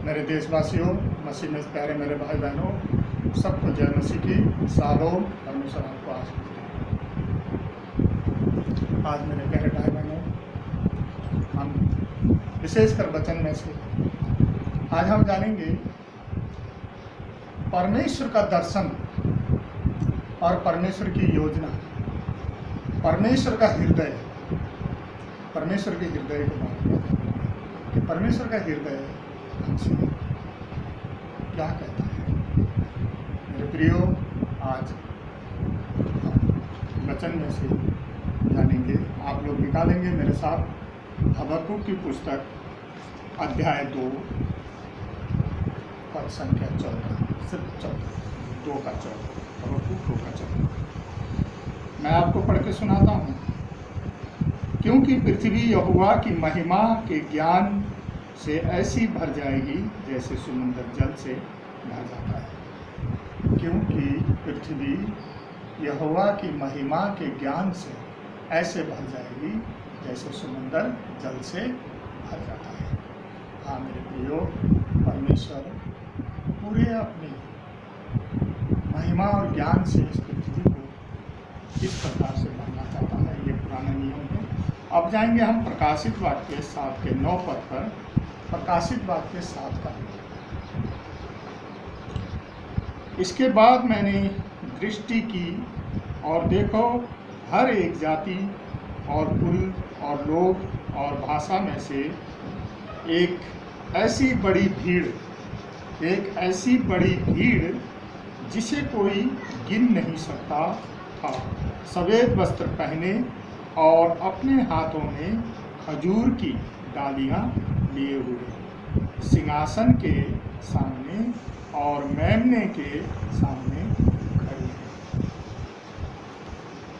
मेरे देशवासियों, मसीह में प्यारे मेरे भाई बहनों, सबको जय मसीह की। शालोम। परमेश्वर आपको आशीष दे। आज मेरे प्यारे भाई बहनों, हम विशेषकर वचन में से आज हम जानेंगे परमेश्वर का दर्शन और परमेश्वर की योजना, परमेश्वर का हृदय, परमेश्वर के हृदय के बारे में कि परमेश्वर का हृदय हमसे क्या कहता है। मेरे प्रियो, आज हम वचन में से जानेंगे। आप लोग निकालेंगे मेरे साथ हबक्कुक की पुस्तक अध्याय 2 पद संख्या 14, सिर्फ 2 का 14, हबक्कुक 2 का 14। मैं आपको पढ़ के सुनाता हूँ। क्योंकि पृथ्वी यहोवा की महिमा के ज्ञान से ऐसी भर जाएगी जैसे समुद्र जल से भर जाता है। क्योंकि पृथ्वी यहोवा की महिमा के ज्ञान से ऐसे भर जाएगी जैसे समुद्र जल से भर जाता है। हाँ मेरे प्रियो, परमेश्वर पूरे अपनी महिमा और ज्ञान से इस पृथ्वी को इस प्रकार से भरना चाहता है। ये पुराना नियम है। अब जाएंगे हम प्रकाशित वाक्य 7 के 9 पद पर। प्रकाशित वाक्य 7 का। इसके बाद मैंने दृष्टि की और देखो, हर एक जाति और कुल और लोग और भाषा में से एक ऐसी बड़ी भीड़ जिसे कोई गिन नहीं सकता था, सफ़ेद वस्त्र पहने और अपने हाथों में खजूर की डालियां लिए हुए, सिंहासन के सामने और मेमने के सामने खड़े हैं।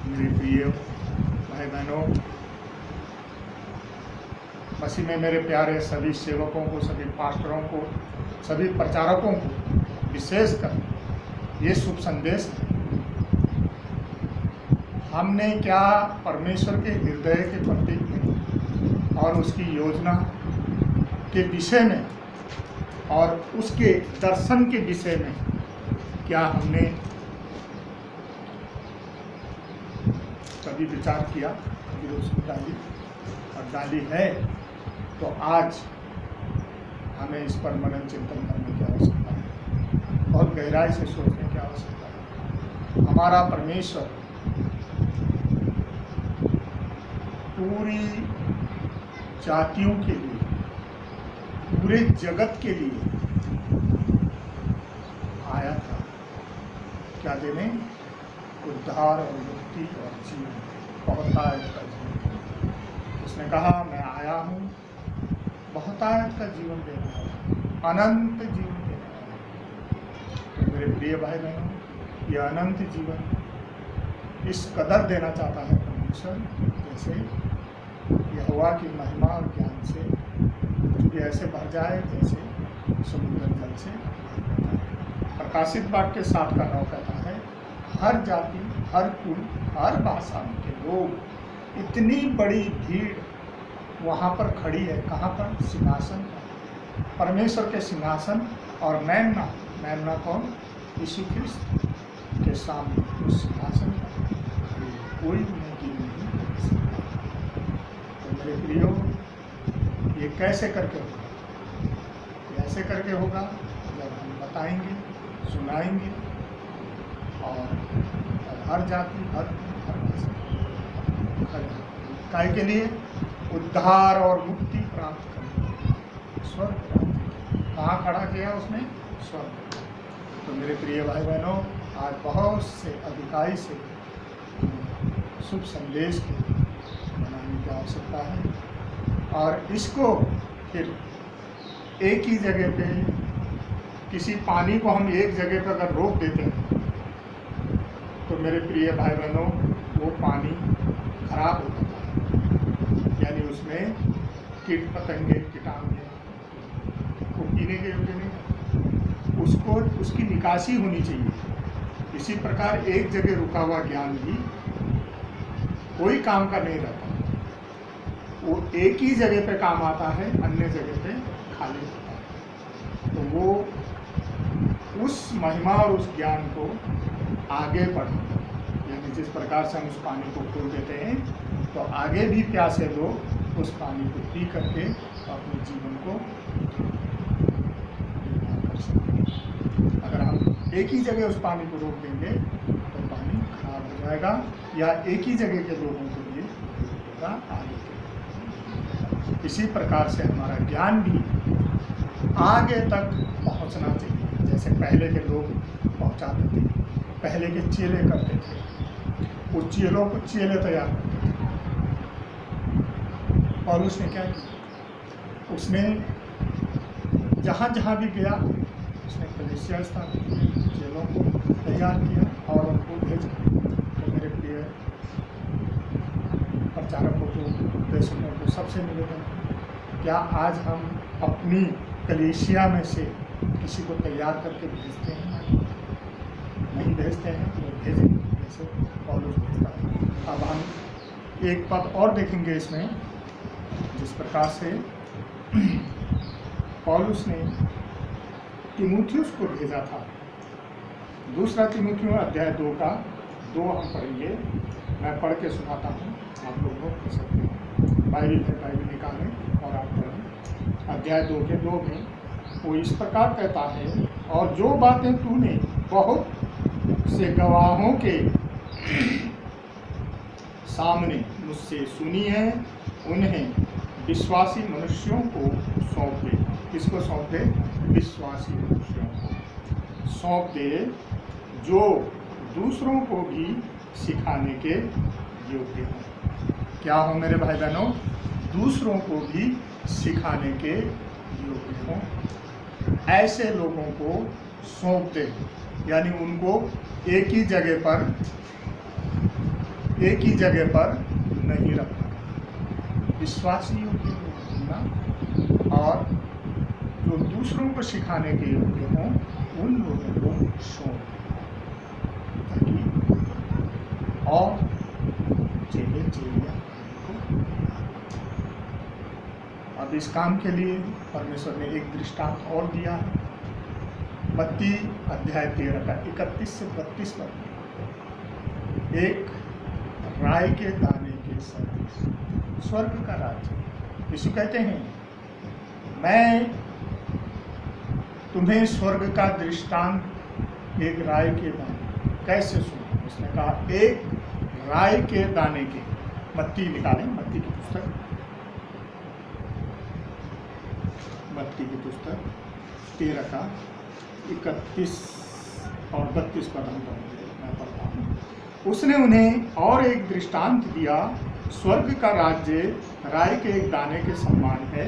मेरे प्रिय भाई बहनों, मसीह में मेरे प्यारे सभी सेवकों को, सभी पास्टरों को, सभी प्रचारकों को विशेषकर ये शुभ संदेश है। हमने क्या परमेश्वर के हृदय के प्रति और उसकी योजना के विषय में और उसके दर्शन के विषय में क्या हमने कभी विचार किया, कभी रोशनी डाली और डाली है, तो आज हमें इस पर मनन चिंतन करने की आवश्यकता है, बहुत गहराई से सोचने की आवश्यकता है। हमारा परमेश्वर पूरी जातियों के लिए, पूरे जगत के लिए आया था। क्या देने? उद्धार और मुक्ति और जीवन, बहुतायत का जीवन। उसने कहा, मैं आया हूँ बहुतायत का जीवन देने वाला, अनंत जीवन देने वाला। तो मेरे प्रिय भाई बहनों, ये अनंत जीवन इस कदर देना चाहता है परमेश्वर, जैसे यहोवा की महिमा और ज्ञान से पृथ्वी ऐसे भर जाए जैसे समुद्र जल से भर जाता है। प्रकाशित वाक्य 7 का 9 कहता है, हर जाति, हर कुल, हर भाषा के लोग, इतनी बड़ी भीड़ वहाँ पर खड़ी है। कहाँ पर? सिंहासन पर, परमेश्वर के सिंहासन और मेमना कौन? यीशु ख्रिस्त के सामने उस सिंहासन पर खड़ी है। कोई उन्हें गिन नहीं सकता। तो मेरे प्रियो, ये कैसे करके होगा? ये ऐसे करके होगा जब हम बताएंगे, सुनाएंगे और हर जाति, हर भाषा काय के लिए? उद्धार और मुक्ति प्राप्त करने, स्वर्ग प्राप्त। कहाँ खड़ा किया उसने? स्वर्ग। तो मेरे प्रिय भाई बहनों, आज बहुत से अधिकारी से शुभ संदेश के बनाने की आवश्यकता है और इसको फिर एक ही जगह पे, किसी पानी को हम एक जगह पर अगर रोक देते हैं तो मेरे प्रिय भाई बहनों, वो पानी खराब हो जाता है, यानी उसमें कीट पतंगे, कीटाणु वो पीने के योग्य नहीं। उसको उसकी निकासी होनी चाहिए। इसी प्रकार एक जगह रुका हुआ ज्ञान भी कोई काम का नहीं रहता, वो एक ही जगह पे काम आता है, अन्य जगह पे खाली होता है। वो उस महिमा और उस ज्ञान को आगे बढ़ाए। यानी जिस प्रकार से हम उस पानी को खोल देते हैं तो आगे भी प्यासे लोग उस पानी को पी करके अपने जीवन को कर सकते हैं। अगर हम एक ही जगह उस पानी को रोक देंगे तो पानी खराब हो जाएगा, या एक ही जगह के लोगों के लिए होगा आगे के। इसी प्रकार से हमारा ज्ञान भी आगे तक पहुंचना चाहिए। जैसे पहले के लोग पहुंचाते थे, पहले के चेले करते थे, उस चेलों को चेले तैयार करते थे। और उसने क्या किया, उसने जहाँ जहाँ भी गया उसने कलीसिया स्थापित की, चेलों को तैयार किया और उनको भेजा। तो मेरे प्रिय प्रचारकों को, उपदेशकों को, सबसे निवेदन, क्या आज हम अपनी कलीसिया में से किसी को तैयार करके भेजते हैं? नहीं भेजते हैं, तो भेजें जैसे पौलुस भेजता था। अब हम एक पद और देखेंगे इसमें, जिस प्रकार से पौलुस ने तीमुथियुस को भेजा था। दूसरा तीमुथियुस अध्याय 2 का 2 हम पढ़ेंगे। मैं पढ़ के सुनाता हूँ, आप लोग नोट कर सकते हैं। बाइबल है, बाइबल निकालें और आप पढ़ें। अध्याय 2 के 2 में वो इस प्रकार कहता है, और जो बातें तूने बहुत से गवाहों के सामने मुझसे सुनी है उन्हें विश्वासी मनुष्यों को सौंप दे। किसको सौंप दे? विश्वासी मनुष्यों को सौंप दे, जो दूसरों को भी सिखाने के योग्य हो। क्या हो मेरे भाई बहनों? दूसरों को भी सिखाने के योग्य हो। ऐसे लोगों को सौंप दे, यानी उनको एक ही जगह पर नहीं रखना। विश्वासी योग्य होना और जो दूसरों को सिखाने के योग्य हों, उन लोगों को सौंप ताकि और चेलियां को। अब इस काम के लिए परमेश्वर ने एक दृष्टांत और दिया है। मत्ती अध्याय 13 का 31 से 32 पद। एक राई के दाने के सदृश स्वर्ग का राज्य। यीशु कहते हैं, मैं तुम्हें स्वर्ग का दृष्टांत एक राई के दाने कैसे सुना। उसने कहा, एक राई के दाने के। मत्ती निकालें, मत्ती की पुस्तक, मत्ती की पुस्तक 13 का 31 और 32 पद हम पढ़ेंगे। मैं पढ़ता हूँ। उसने उन्हें और एक दृष्टांत दिया, स्वर्ग का राज्य राई के एक दाने के समान है,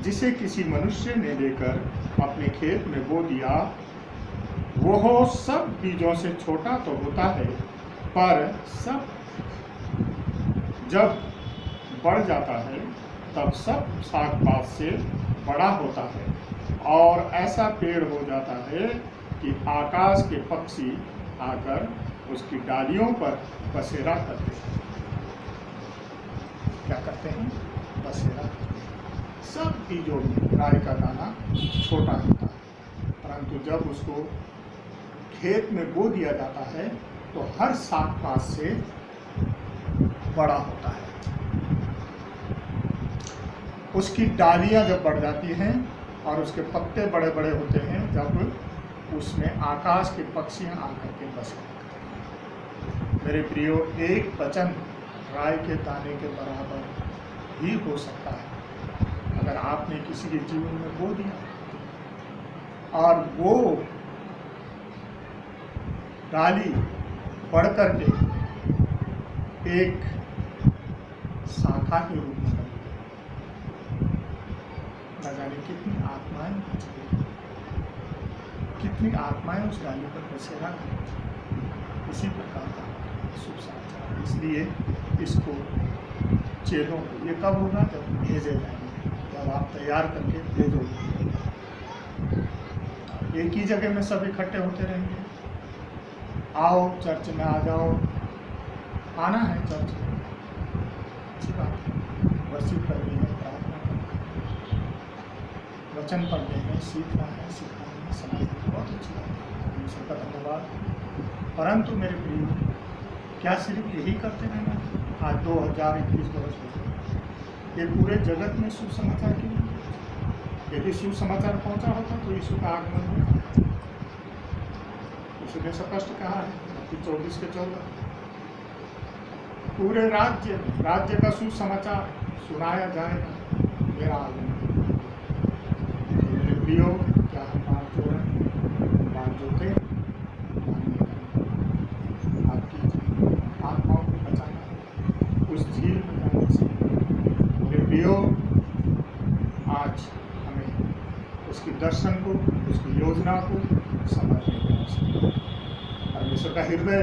जिसे किसी मनुष्य ने लेकर अपने खेत में बो दिया। वो सब बीजों से छोटा तो होता है, पर सब जब बढ़ जाता है तब सब साग पात से बड़ा होता है, और ऐसा पेड़ हो जाता है कि आकाश के पक्षी आकर उसकी डालियों पर बसेरा करते हैं। क्या करते हैं? बसेरा। सब बीजों में राई का दाना छोटा होता है, परंतु जब उसको खेत में बो दिया जाता है तो हर साग पात से बड़ा होता है। उसकी डालियां जब बढ़ जाती हैं और उसके पत्ते बड़े बड़े होते हैं, जब उसमें आकाश के पक्षियां आकर के बस जाते हैं। मेरे प्रियो, एक वचन राई के दाने के बराबर ही हो सकता है। अगर आपने किसी के जीवन में बो दिया और वो डाली बढ़ करके एक शाखा के रूप में बन गई, न जाने कितनी आत्माएं बचेंगी, कितनी आत्माएं उस डाली पर बसेरा करेंगी। इसी प्रकार का शुभ समाचार। इसलिए इसको चेलों को, ये कब होगा? जब भेजे जाएंगे, जब आप तैयार करके भेजोगे। एक ही जगह में सब इकट्ठे होते रहेंगे। आओ चर्च में आ जाओ, आना है चर्च में, अच्छी बात है। वर्शिप करनी है, प्रार्थना करनी है, वचन पढ़ने हैं, सीखना है, सिखाना समझ बहुत अच्छी बात है, परमेश्वर का धन्यवाद। परंतु मेरे प्रिय, क्या सिर्फ यही करते रहना? आज 2021 वर्ष हो गए, ये पूरे जगत में सुसमाचार क्यों नहीं पहुंचा? यदि सुसमाचार पहुंचा होता तो यीशु का आगमन होता। यीशु ने स्पष्ट कहा है मत्ती 24:14, पूरे राज्य का सुसमाचार सुनाया जाएगा मेरा आगमन। मेरे प्रियो, क्या हम बात जो है बात जोते आपकी आत्माओं को बचाना उस झील में जाने से। मेरे प्रियो, आज हमें उसकी दर्शन को, उसकी योजना को समझने की आवश्यकता है। परमेश्वर का हृदय,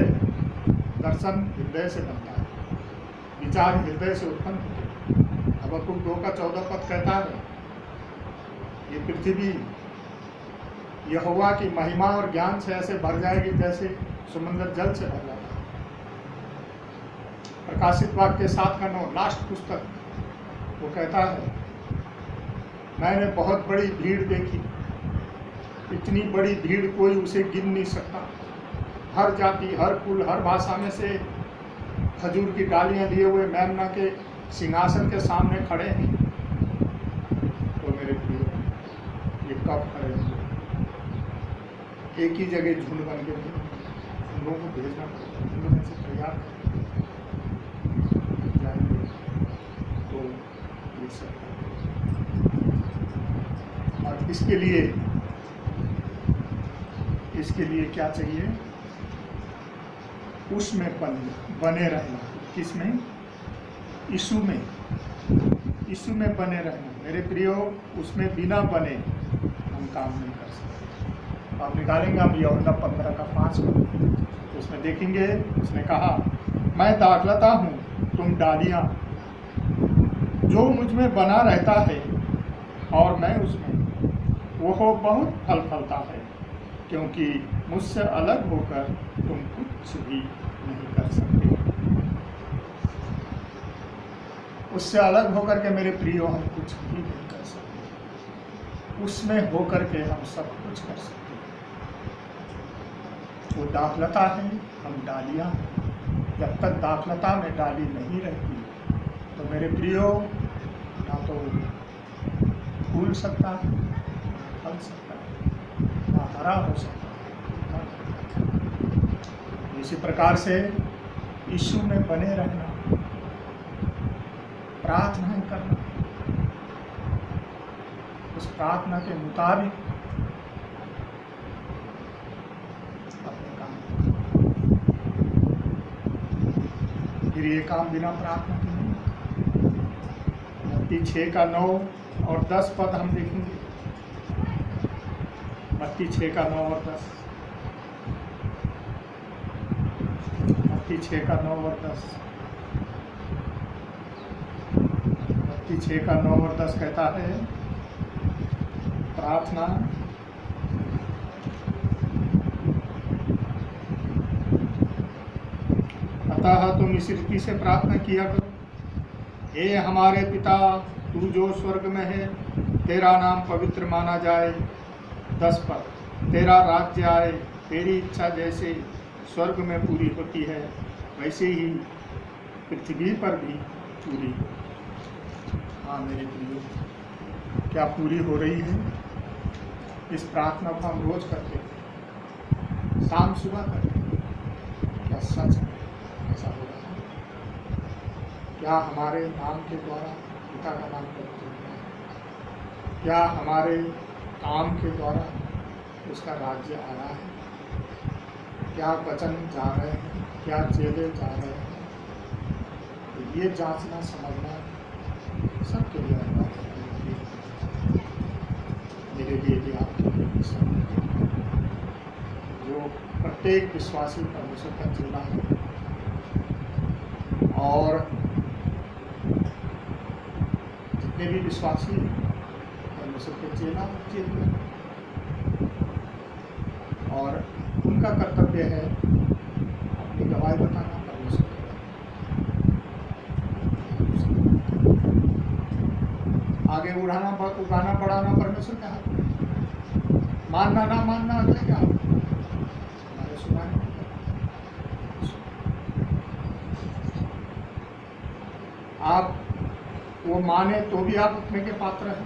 दर्शन हृदय से बनता है, विचार हृदय से उत्पन्न होते हैं। हबक्कुक 2:14 कहता है, ये पृथ्वी यहोवा की महिमा और ज्ञान से ऐसे भर जाएगी जैसे समुद्र जल से भर जाता है। प्रकाशित वाक्य 7:9 लास्ट पुस्तक, वो कहता है, मैंने बहुत बड़ी भीड़ देखी, इतनी बड़ी भीड़ कोई उसे गिन नहीं सकता। हर जाति, हर कुल, हर भाषा में से खजूर की डालियां लिए हुए मेमना के सिंहासन के सामने खड़े हैं। तो मेरे प्रिय, ये कब खड़े होंगे? एक ही जगह झुंड बन के नहीं, झुंडों को भेजना पड़ेगा, झुंड में से तैयार जाएंगे तो ये सब। और इसके लिए क्या चाहिए? उसमें बने रहना। किसमें? यीशु में, यीशु में बने रहना। मेरे प्रियो, उसमें बिना बने हम काम नहीं कर सकते। आप निकालेंगे हम यूहन्ना 15:5 को, उसमें देखेंगे, उसने कहा, मैं दाखलता हूँ, तुम डालियाँ। जो मुझ में बना रहता है और मैं उसमें, वो बहुत फल फलता है, क्योंकि मुझसे अलग होकर तुम कुछ भी नहीं कर सकते। उससे अलग होकर के मेरे प्रियो हम कुछ भी नहीं कर सकते। उसमें होकर के हम सब कुछ कर सकते हैं। वो दाखलता है, हम डालियाँ हैं। जब तक दाखलता में डाली नहीं रहती तो मेरे प्रियो, ना तो फूल सकता है, फल सकता है, ना हरा हो सकता है। इसी प्रकार से यीशु में बने रहना, प्रार्थनाएं करना, उस प्रार्थना के मुताबिक अपने काम। फिर ये काम बिना प्रार्थना के नहीं। मत्ती 6:9 और 10 पद हम देखेंगे। मत्ती 6:9 और 10, मत्ती 6:9 और 10, मत्ती 6:9 और 10 कहता है, प्रार्थना अतः तुम इस रीति से प्रार्थना किया करो, हे हमारे पिता, तू जो स्वर्ग में है, तेरा नाम पवित्र माना जाए। 10 पद, तेरा राज्य आए, तेरी इच्छा जैसे स्वर्ग में पूरी होती है वैसे ही पृथ्वी पर भी पूरी। हाँ मेरे प्रियो, क्या पूरी हो रही है? इस प्रार्थना को हम रोज करते हैं, शाम सुबह करते हैं। क्या सच में ऐसा हो रहा है? क्या हमारे नाम के द्वारा पिता का नाम पवित्र होता है? क्या हमारे काम के द्वारा उसका राज्य आ रहा है? क्या वचन जा रहे हैं? क्या चेले जा रहे हैं? तो ये जांचना, समझना सबके लिए अनिवार्य है, मेरे लिए भी, आपके लिए भी, सब। जो प्रत्येक विश्वासी परमेश्वर का चेला है और जितने भी विश्वासी परमेश्वर के चेला और उनका कर्तव्य है अपनी गवाही बताना परमेश्वर के। आगे उड़ाना बढ़ाना परमेश्वर के हाथ में। मानना ना मानना अगले क्या हमारे सुनाए। आप वो माने तो भी आप उठने के पात्र हैं,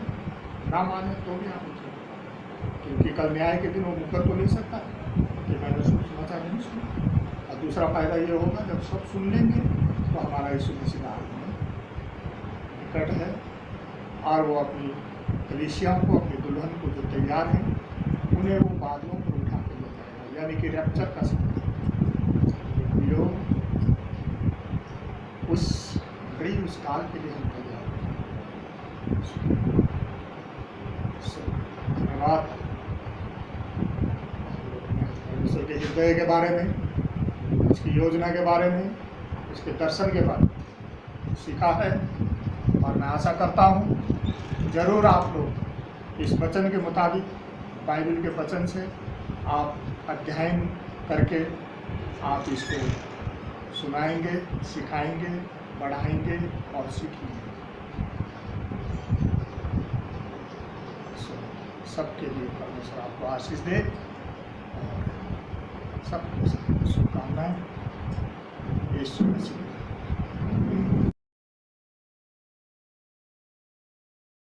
ना माने तो भी आप उठने के पात्र हैं, क्योंकि कल न्याय के दिन वो मुकर तो नहीं सकता कि मैंने समाचार नहीं सुना। और दूसरा फायदा ये होगा, जब सब सुन लेंगे तो हमारा यीशु मसीह आगमन निकट है, और वो अपनी कलीसियाओं को, अपनी दुल्हन को जो तैयार हैं, उन्हें वो बादलों पर उठा के ले जाएगा, यानी कि रैप्चर का समय। उस घड़ी, उस काल के लिए हम तैयार हैं। धन्यवाद परमेश्वर के हृदय के बारे में, उसकी योजना के बारे में, उसके दर्शन के बारे में सीखा है, और मैं आशा करता हूँ जरूर आप लोग इस वचन के मुताबिक, बाइबल के वचन से आप अध्ययन करके आप इसको सुनाएंगे, सिखाएंगे, बढ़ाएंगे और सीखेंगे। सबके लिए परमेश्वर आपको आशीष दे, और सबको शुभकामनाएं। यीशु मसीह